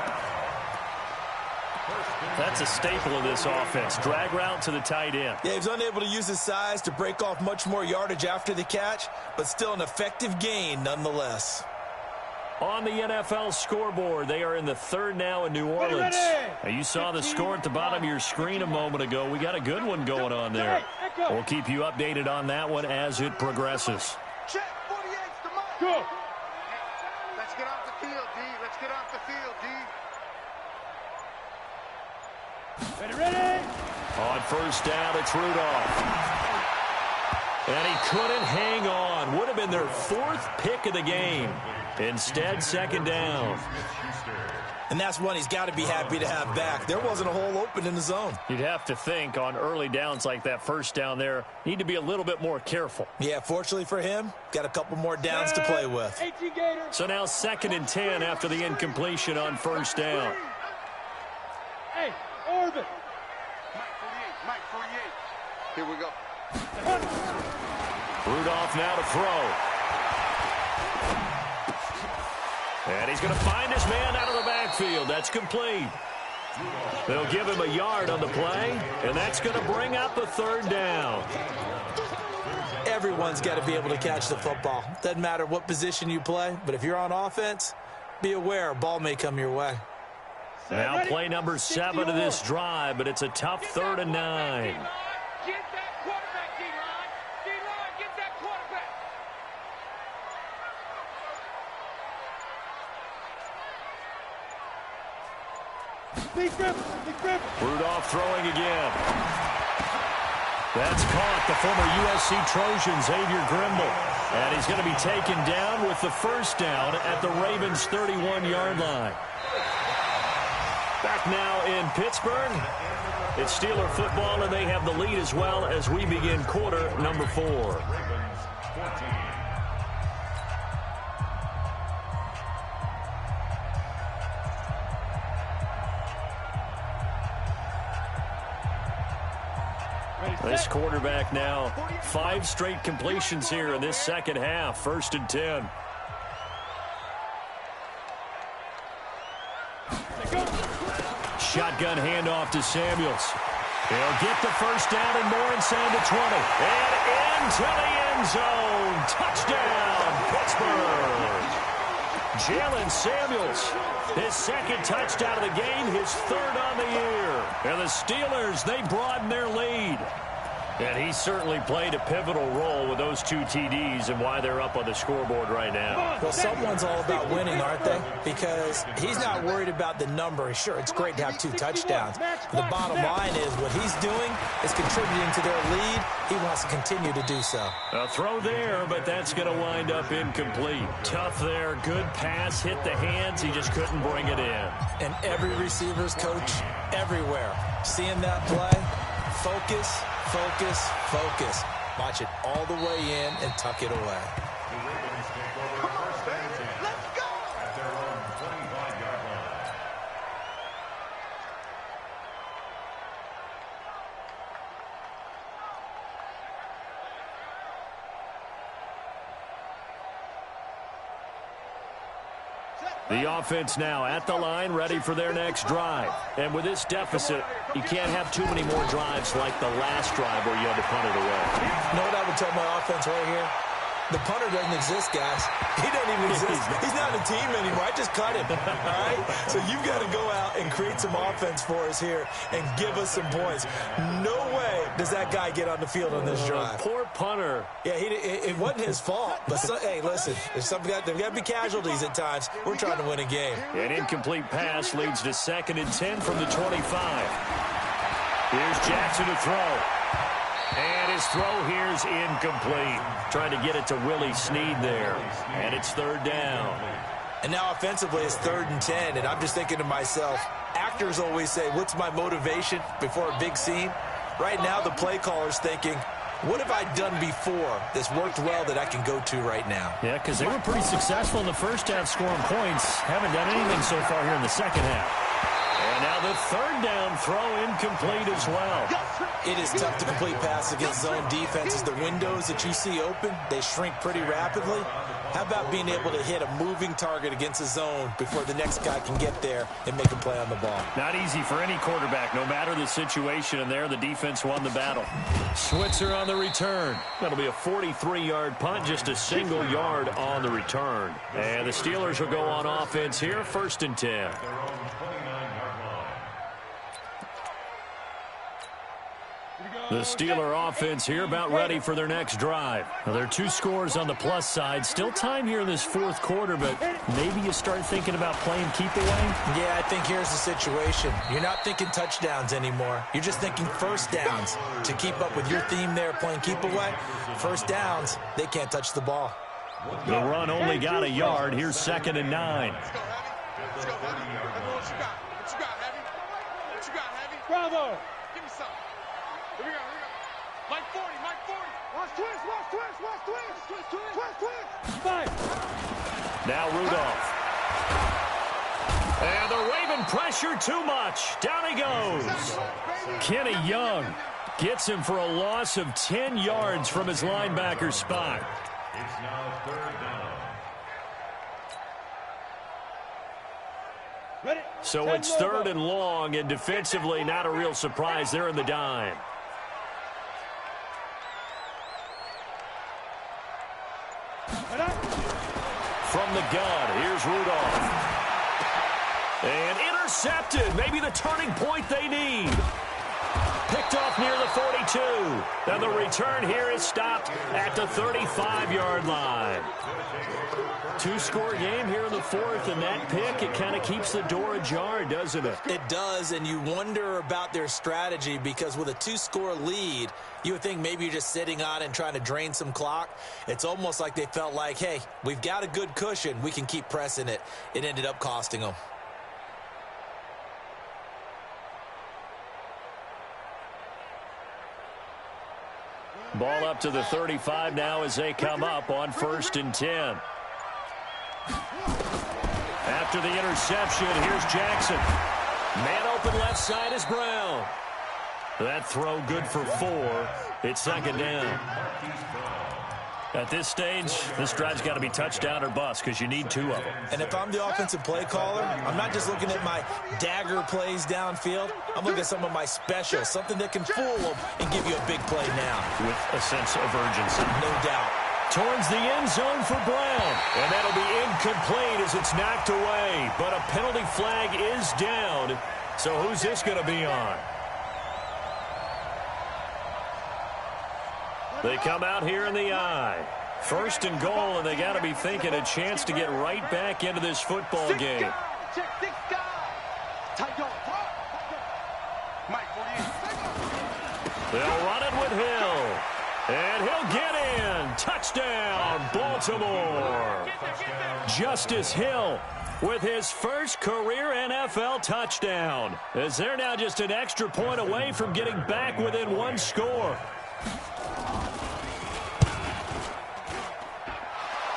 That's a staple of this offense. Drag route to the tight end. Yeah, he was unable to use his size to break off much more yardage after the catch, but still an effective gain nonetheless. On the NFL scoreboard, they are in the 3rd now in New Orleans. Now, you saw the score at the bottom of your screen a moment ago. We got a good one going on there. We'll keep you updated on that one as it progresses. Check, 48's the mark. Go. Let's get off the field, D. Let's get off the field, D. Ready. On first down, it's Rudolph. And he couldn't hang on. Would have been their 4th pick of the game. Instead, 2nd down. And that's one he's got to be happy to have back. There wasn't a hole open in the zone. You'd have to think on early downs like that first down there, need to be a little bit more careful. Yeah, fortunately for him, got a couple more downs to play with. So now 2nd and 10 after the incompletion on first down. Hey, Orbit. Mike 48. Here we go. Rudolph now to throw. And he's going to find his man out of the backfield. That's complete. They'll give him a yard on the play, and that's going to bring up a third down. Everyone's got to be able to catch the football. Doesn't matter what position you play, but if you're on offense, be aware a ball may come your way. Now play number 7 of this drive, but it's a tough 3rd and 9. Get that quarterback, D-line. D-line, get that quarterback. Big grip. Rudolph throwing again. That's caught, the former USC Trojan, Xavier Grimble. And he's going to be taken down with the first down at the Ravens' 31-yard line. Back now in Pittsburgh. It's Steeler football, and they have the lead as well as we begin quarter number 4. This quarterback now 5 straight completions here in this second half. 1st and 10. Shotgun handoff to Samuels. He'll get the first down and more inside the 20. And into the end zone. Touchdown, Pittsburgh. Jalen Samuels, his 2nd touchdown of the game, his 3rd on the year. And the Steelers, they broaden their lead. And he certainly played a pivotal role with those 2 TDs and why they're up on the scoreboard right now. Well, someone's all about winning, aren't they? Because he's not worried about the number. Sure, it's great to have 2 touchdowns. But the bottom line is what he's doing is contributing to their lead. He wants to continue to do so. A throw there, but that's going to wind up incomplete. Tough there. Good pass. Hit the hands. He just couldn't bring it in. And every receiver's coach everywhere, seeing that play, focus. Watch it all the way in and tuck it away. The Ravens take over first and 10. Let's go! At their own 25-yard line. The offense now at the line, ready for their next drive. And with this deficit, you can't have too many more drives like the last drive where you had to punt it away. You know what I would tell my offense right here? The punter doesn't exist, guys. He doesn't even exist. He's not a team anymore. I just cut him, all right? So you've got to go out and create some offense for us here and give us some points. No way does that guy get on the field on this drive. Poor punter. Yeah, it wasn't his fault. But, hey, listen, there's got to be casualties at times. We're trying to win a game. An incomplete pass leads to 2nd and 10 from the 25. Here's Jackson to throw. And his throw here's incomplete. Trying to get it to Willie Snead there. And it's 3rd down. And now offensively it's 3rd and 10. And I'm just thinking to myself, actors always say, what's my motivation before a big scene? Right now the play caller's thinking, what have I done before that's worked well that I can go to right now? Yeah, because they were pretty successful in the first half scoring points. Haven't done anything so far here in the second half. And now the 3rd down throw incomplete as well. It is tough to complete passes against zone defenses. The windows that you see open, they shrink pretty rapidly. How about being able to hit a moving target against a zone before the next guy can get there and make a play on the ball? Not easy for any quarterback, no matter the situation. And there, the defense won the battle. Switzer on the return. That'll be a 43-yard punt, just a single yard on the return. And the Steelers will go on offense here, 1st and 10. The Steeler offense here about ready for their next drive. Now, there are 2 scores on the plus side. Still time here in this 4th quarter, but maybe you start thinking about playing keep away? Yeah, I think here's the situation. You're not thinking touchdowns anymore. You're just thinking first downs. To keep up with your theme there, playing keep away, first downs, they can't touch the ball. The run only got a yard. Here's 2nd and 9. Let's go, Heavy. Let's go, Heavy. What you got? What you got, Heavy? What you got, Heavy? Bravo. Give me some. Here we go. Mike 40. Watch twist. Five. Now Rudolph. And the Raven pressure too much. Down he goes. Kenny Young gets him for a loss of 10 yards from his linebacker spot. It's now 3rd down. So it's 3rd and long, and defensively not a real surprise. They're in the dime. From the gun, here's Rudolph. And intercepted. Maybe the turning point they need. Picked off near the 42. And the return here is stopped at the 35-yard line. 2-score game here in the 4th, and that pick, it kind of keeps the door ajar, doesn't it? It does, and you wonder about their strategy because with a 2-score lead, you would think maybe you're just sitting on it and trying to drain some clock. It's almost like they felt like, hey, we've got a good cushion. We can keep pressing it. It ended up costing them. Ball up to the 35 now as they come up on 1st and 10. After the interception, here's Jackson. Man open left side is Brown. That throw good for 4. It's 2nd down. At this stage, this drive's got to be touchdown or bust because you need 2 of them. And if I'm the offensive play caller, I'm not just looking at my dagger plays downfield. I'm looking at some of my specials, something that can fool them and give you a big play now. With a sense of urgency. No doubt. Towards the end zone for Brown. And that'll be incomplete as it's knocked away. But a penalty flag is down. So who's this going to be on? They come out here in the I. 1st and goal, and they got to be thinking a chance to get right back into this football game. They'll run it with Hill. And he'll get in. Touchdown, Baltimore. Justice Hill with his first career NFL touchdown. As they're now just an extra point away from getting back within 1 score.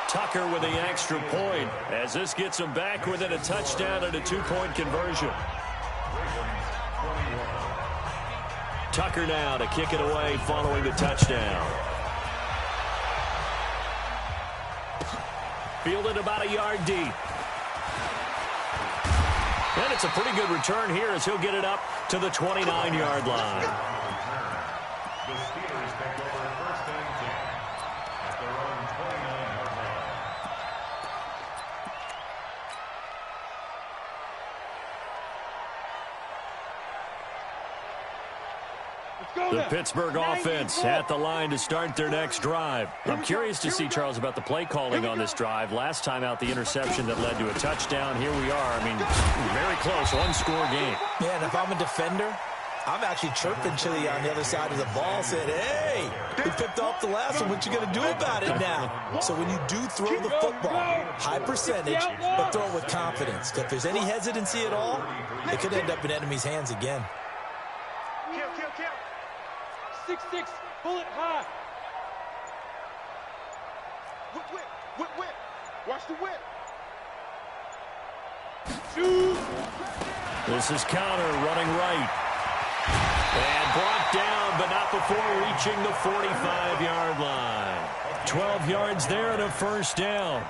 Tucker with the extra point as this gets them back within a touchdown and a 2-point conversion. Tucker now to kick it away following the touchdown. Fielded about a yard deep. And it's a pretty good return here as he'll get it up to the 29-yard line. The Steelers take over 1st and 10 at their own 29-yard line. The Pittsburgh offense at the line to start their next drive. I'm curious to see, Charles, about the play calling on this drive. Last time out, the interception that led to a touchdown. Here we are. I mean, very close, 1-score game. Yeah, and if I'm a defender, I'm actually chirping Chili on the other side of the ball, saying, hey, we picked off the last one. What you going to do about it now? So when you do throw the football, high percentage, but throw it with confidence. If there's any hesitancy at all, it could end up in enemy's hands again. 6-6, bullet high. Whip. Watch the whip. Shoot. This is Counter running right. And brought down, but not before reaching the 45-yard line. 12 yards there and a 1st down.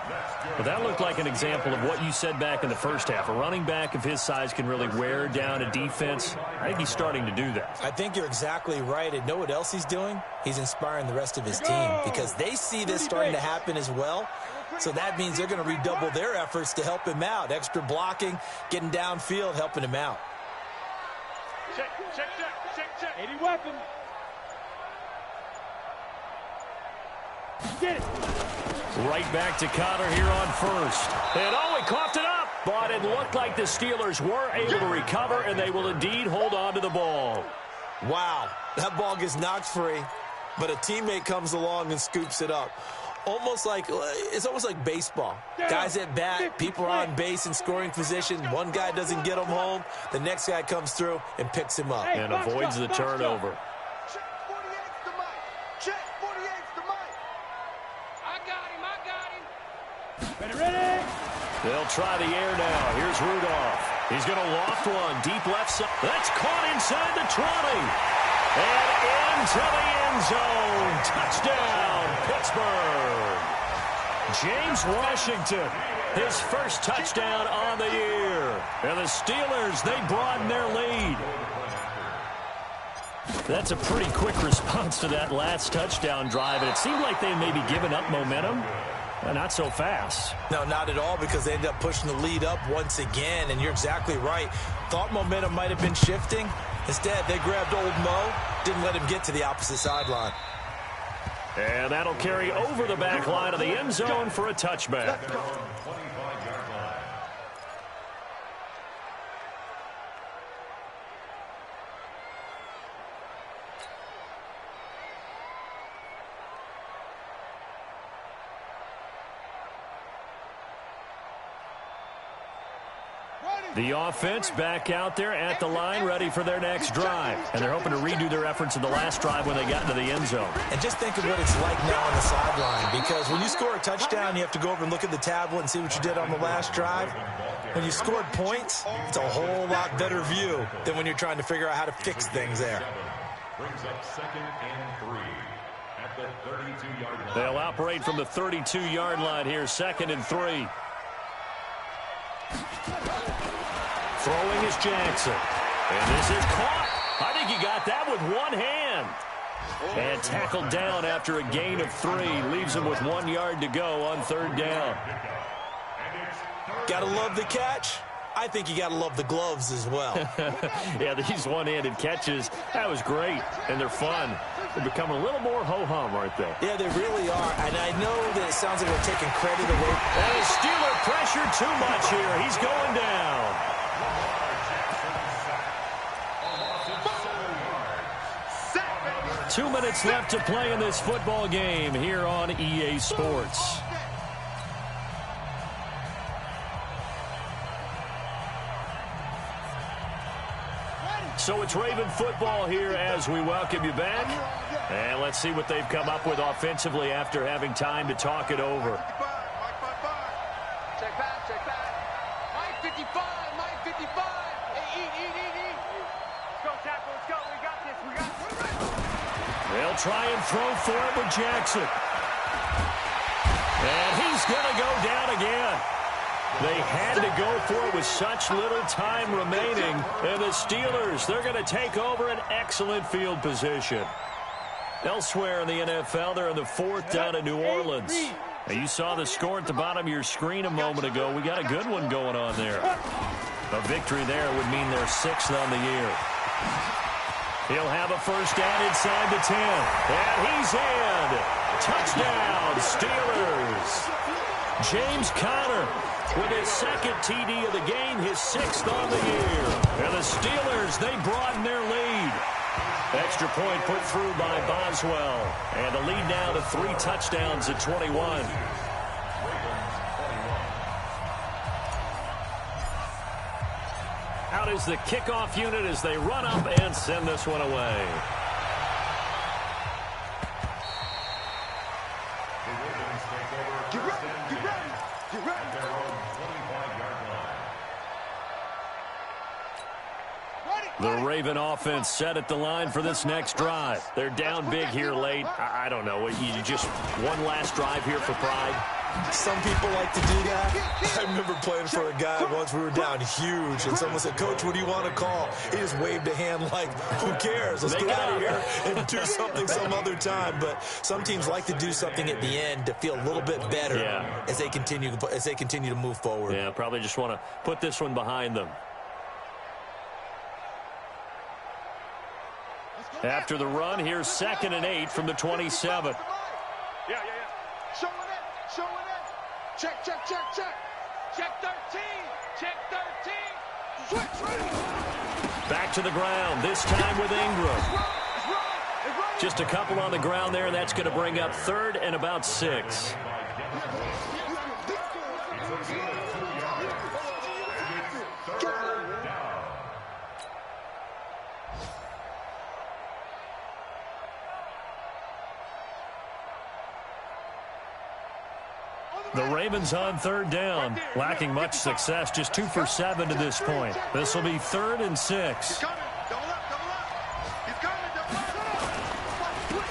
But that looked like an example of what you said back in the first half. A running back of his size can really wear down a defense. I think he's starting to do that. I think you're exactly right. And know what else he's doing? He's inspiring the rest of his team because they see this starting to happen as well. So that means they're going to redouble their efforts to help him out. Extra blocking, getting downfield, helping him out. Check. 80 weapon. Get it. Right back to Cotter here on 1st. And he coughed it up. But it looked like the Steelers were able to recover, and they will indeed hold on to the ball. Wow, that ball gets knocked free, but a teammate comes along and scoops it up. It's almost like baseball. Guys at bat, people are on base in scoring position. One guy doesn't get him home. The next guy comes through and picks him up. And avoids the turnover. Check 48's the mic. Check 48's the mic. I got him. Ready. They'll try the air now. Here's Rudolph. He's going to loft one. Deep left side. That's caught inside the 20. And into the end zone. Touchdown, Pittsburgh. James Washington, his first touchdown on the year. And the Steelers, they broaden their lead. That's a pretty quick response to that last touchdown drive, and it seemed like they may be giving up momentum. Not so fast. No, not at all, because they ended up pushing the lead up once again, and you're exactly right. Thought momentum might have been shifting. Instead, they grabbed old Mo, didn't let him get to the opposite sideline. And that'll carry over the back line of the end zone for a touchback. The offense back out there at the line, ready for their next drive. And they're hoping to redo their efforts in the last drive when they got into the end zone. And just think of what it's like now on the sideline, because when you score a touchdown, you have to go over and look at the tablet and see what you did on the last drive. When you scored points, it's a whole lot better view than when you're trying to figure out how to fix things there. Brings up 2nd and 3 at the 32-yard line. They'll operate from the 32-yard line here, 2nd and 3. Throwing is Jackson. And this is caught. I think he got that with one hand. And tackled down after a gain of 3. Leaves him with 1 yard to go on 3rd down. Gotta love the catch. I think you gotta love the gloves as well. Yeah, these one-handed catches, that was great. And they're fun. They're becoming a little more ho-hum, aren't they? Yeah, they really are. And I know that it sounds like we're taking credit away. And the Steeler pressure too much here. He's going down. 2 minutes left to play in this football game here on EA Sports. So it's Raven football here as we welcome you back. And let's see what they've come up with offensively after having time to talk it over. Check back, check back. Mike 55, Mike 55. Hey, eat. Let's go, tackle, let's go. We got this, we got this. They'll try and throw for it with Jackson. And he's going to go down again. They had to go for it with such little time remaining. And the Steelers, they're going to take over an excellent field position. Elsewhere in the NFL, they're in the 4th down in New Orleans. Now, you saw the score at the bottom of your screen a moment ago. We got a good one going on there. A victory there would mean they're 6th on the year. He'll have a first down inside the 10. And he's in. Touchdown, Steelers. James Conner with his 2nd TD of the game, his 6th on the year. And the Steelers, they broaden their lead. Extra point put through by Boswell. And the lead now to 3 touchdowns at 21. Out is the kickoff unit as they run up and send this one away. The Raven offense set at the line for this next drive. They're down big here late. I don't know. You just one last drive here for pride. Some people like to do that. I remember playing for a guy once. We were down huge, and someone said, "Coach, what do you want to call?" He just waved a hand like, "Who cares? Let's get out of here and do something some other time." But some teams like to do something at the end to feel a little bit better as they continue to move forward. Yeah, probably just want to put this one behind them. After the run, here's 2nd and 8 from the 27. Yeah. Showing it. Check. Check 13. Check 13. Switch. Back to the ground, this time with Ingram. Just a couple on the ground there, and that's going to bring up 3rd and about 6. The Ravens on 3rd down, lacking much success, just 2 for 7 to this point. This will be 3rd and 6.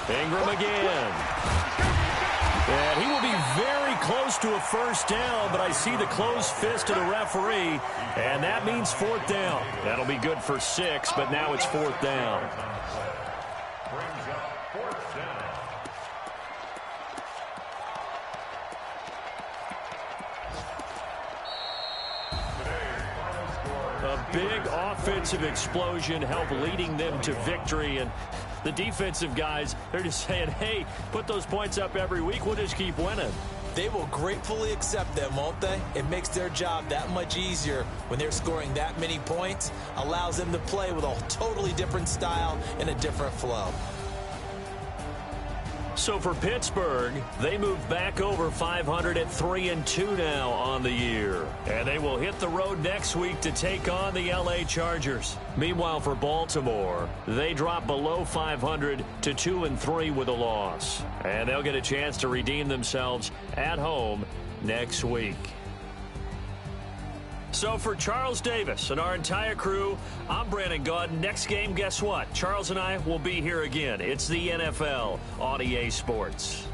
Ingram again. And he will be very close to a first down, but I see the closed fist of the referee, and that means fourth down. That'll be good for 6, but now it's fourth down. Brings up fourth down. A big offensive explosion helped leading them to victory, and the defensive guys, they're just saying, hey, put those points up every week, we'll just keep winning. They will gratefully accept them, won't they? It makes their job that much easier when they're scoring that many points, allows them to play with a totally different style and a different flow. So for Pittsburgh, they move back over 500 at 3-2 now on the year. And they will hit the road next week to take on the LA Chargers. Meanwhile, for Baltimore, they drop below 500 to 2-3 with a loss. And they'll get a chance to redeem themselves at home next week. So for Charles Davis and our entire crew, I'm Brandon Gaudin. Next game, guess what? Charles and I will be here again. It's the NFL on EA Sports.